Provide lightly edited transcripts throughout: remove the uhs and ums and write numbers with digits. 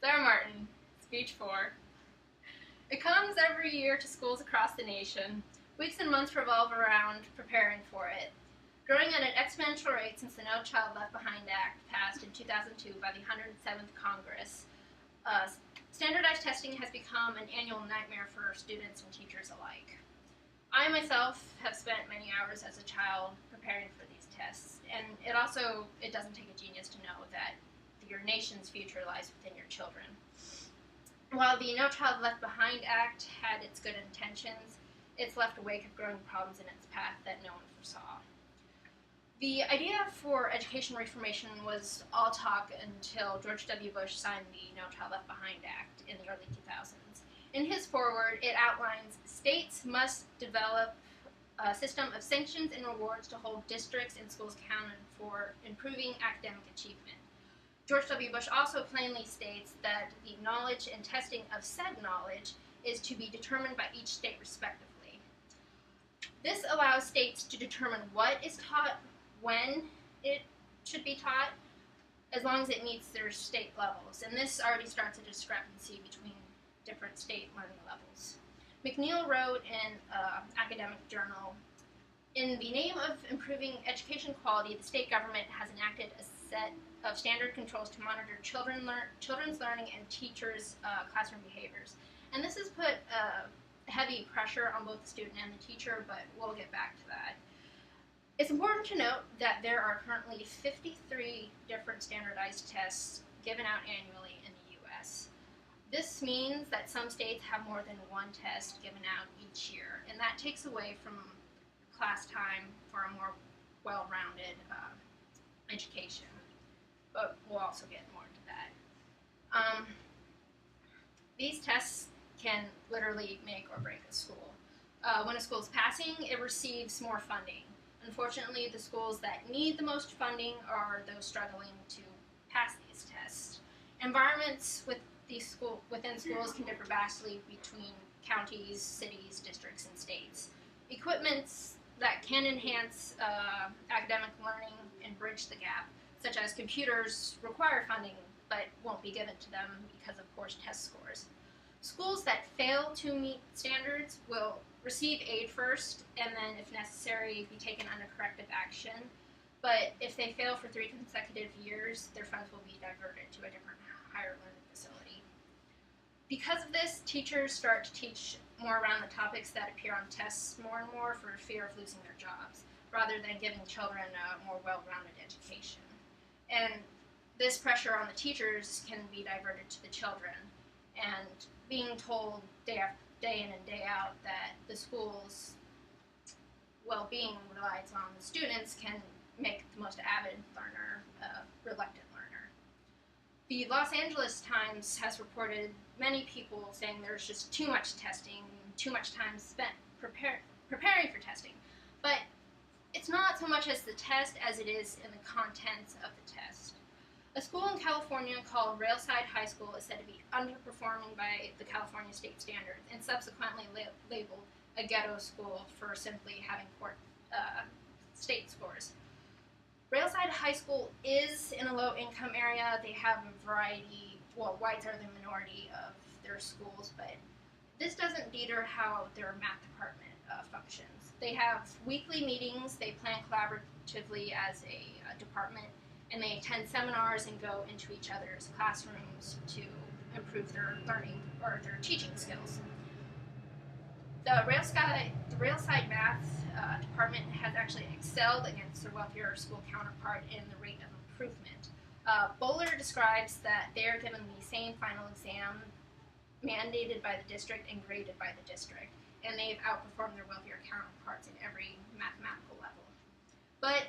Sarah Martin, speech 4. It comes every year to schools across the nation. Weeks and months revolve around preparing for it. Growing at an exponential rate since the No Child Left Behind Act passed in 2002 by the 107th Congress, standardized testing has become an annual nightmare for students and teachers alike. I myself have spent many hours as a child preparing for these tests, and it doesn't take a genius to know that your nation's future lies within your children. While the No Child Left Behind Act had its good intentions, it's left a wake of growing problems in its path that no one foresaw. The idea for education reformation was all talk until George W. Bush signed the No Child Left Behind Act in the early 2000s. In his foreword, it outlines states must develop a system of sanctions and rewards to hold districts and schools accountable for improving academic achievement. George W. Bush also plainly states that the knowledge and testing of said knowledge is to be determined by each state respectively. This allows states to determine what is taught, when it should be taught, as long as it meets their state levels. And this already starts a discrepancy between different state learning levels. McNeil wrote in an academic journal, "In the name of improving education quality, the state government has enacted a set of standard controls to monitor children's learning and teachers' classroom behaviors." And this has put heavy pressure on both the student and the teacher, but we'll get back to that. It's important to note that there are currently 53 different standardized tests given out annually in the U.S. This means that some states have more than one test given out each year, and that takes away from class time for a more well-rounded education. But we'll also get more into that. These tests can literally make or break a school. When a school is passing, it receives more funding. Unfortunately, the schools that need the most funding are those struggling to pass these tests. Environments within schools can differ vastly between counties, cities, districts, and states. Equipments that can enhance academic learning and bridge the gap, such as computers, require funding but won't be given to them because of poor test scores. Schools that fail to meet standards will receive aid first and then, if necessary, be taken under corrective action. But if they fail for 3 consecutive years, their funds will be diverted to a different higher learning facility. Because of this, teachers start to teach more around the topics that appear on tests more and more for fear of losing their jobs, rather than giving children a more well-rounded education. And this pressure on the teachers can be diverted to the children, and being told day in and day out that the school's well-being relies on the students can make the most avid learner a reluctant learner. The Los Angeles Times has reported many people saying there's just too much testing, too much time spent preparing for testing. But it's not so much as the test as it is in the contents of the test. A school in California called Railside High School is said to be underperforming by the California state standards and subsequently labeled a ghetto school for simply having poor state scores. Railside High School is in a low-income area. They have a variety, whites are the minority of their schools, but this doesn't deter how their math department functions. They have weekly meetings, they plan collaboratively as a department, and they attend seminars and go into each other's classrooms to improve their learning or their teaching skills. The Railside Math department has actually excelled against their wealthier school counterpart in the rate of improvement. Bowler describes that they are given the same final exam mandated by the district and graded by the district, and they've outperformed their wealthier counterparts in every mathematical level. But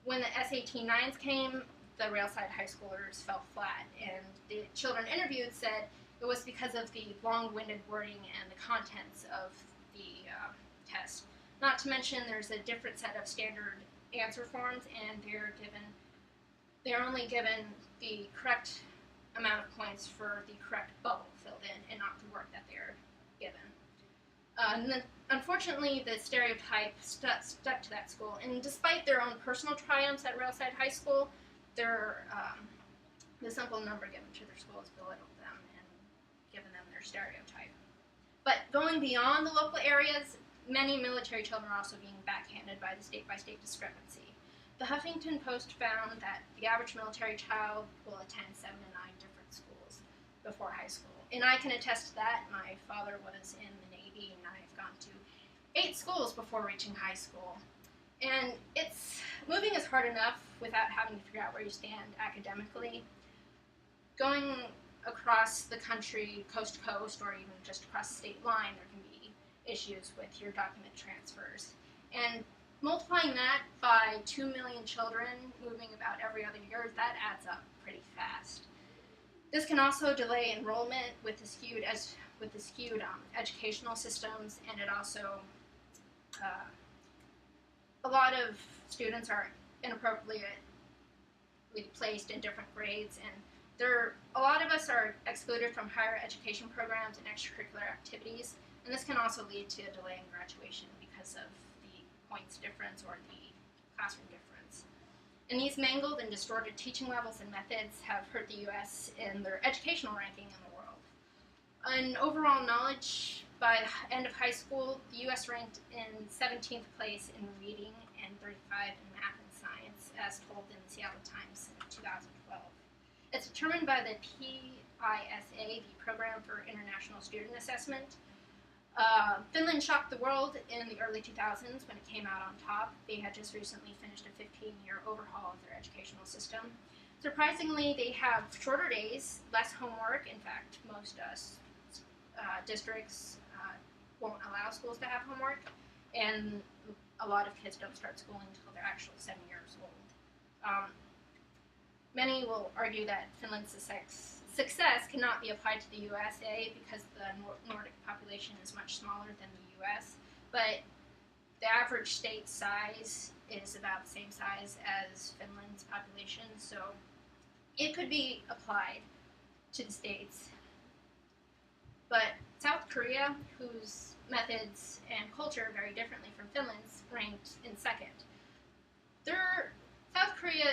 when the SAT 9s came, the Railside High Schoolers fell flat, and the children interviewed said it was because of the long-winded wording and the contents of the test. Not to mention there's a different set of standard answer forms, and they're only given the correct amount of points for the correct bubble filled in and not the work that they're given. And then, unfortunately, the stereotype stuck to that school, and despite their own personal triumphs at Railside High School, their the simple number given to their schools belittled them and given them their stereotype. But going beyond the local areas, many military children are also being backhanded by the state-by-state discrepancy. The Huffington Post found that the average military child will attend 7 to 9 different schools before high school. And I can attest to that. My father was in the Navy, and I've gone to 8 schools before reaching high school. And moving is hard enough without having to figure out where you stand academically. Going across the country, coast to coast, or even just across the state line, there can be issues with your document transfers. And multiplying that by 2 million children moving about every other year, that adds up pretty fast. This can also delay enrollment with the skewed educational systems, and it also a lot of students are inappropriately placed in different grades, and a lot of us are excluded from higher education programs and extracurricular activities, and this can also lead to a delay in graduation because of the points difference or the classroom difference. And these mangled and distorted teaching levels and methods have hurt the U.S. in their educational ranking in the world. In overall knowledge, by the end of high school, the U.S. ranked in 17th place in reading and 35 in math and science, as told in the Seattle Times in 2012. It's determined by the PISA, the Program for International Student Assessment. Finland shocked the world in the early 2000s when it came out on top. They had just recently finished a 15-year overhaul of their educational system. Surprisingly, they have shorter days, less homework. In fact, most districts won't allow schools to have homework, and a lot of kids don't start school until they're actually 7 years old. Many will argue that Finland's success cannot be applied to the USA because the Nordic population is much smaller than the US, but the average state size is about the same size as Finland's population, so it could be applied to the states. But South Korea, whose methods and culture vary differently from Finland's, ranked in second. South Korea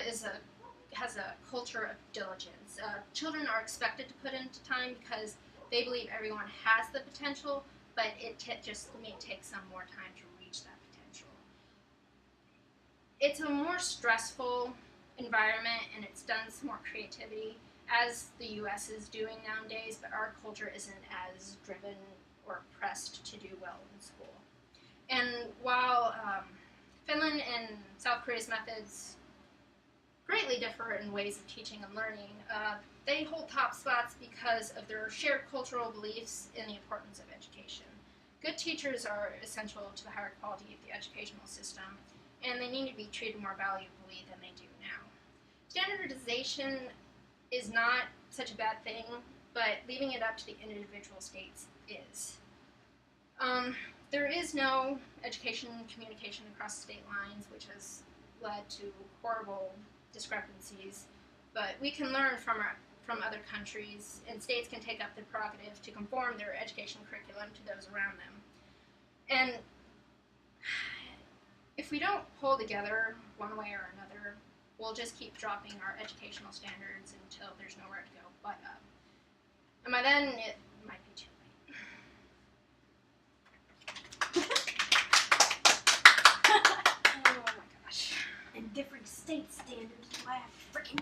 has a culture of diligence. Children are expected to put into time because they believe everyone has the potential, but it just may take some more time to reach that potential. It's a more stressful environment, and it's done some more creativity, as the U.S. is doing nowadays, but our culture isn't as driven or pressed to do well in school. And while Finland and South Korea's methods greatly differ in ways of teaching and learning, they hold top spots because of their shared cultural beliefs in the importance of education. Good teachers are essential to the higher quality of the educational system, and they need to be treated more valuably than they do now. Standardization is not such a bad thing, but leaving it up to the individual states is. There is no education communication across state lines, which has led to horrible discrepancies, but we can learn from other countries, and states can take up the prerogative to conform their education curriculum to those around them. And if we don't pull together one way or another, we'll just keep dropping our educational standards until there's nowhere to go but up. And by then, it might be too late. Oh my gosh. And different state standards, why I freaking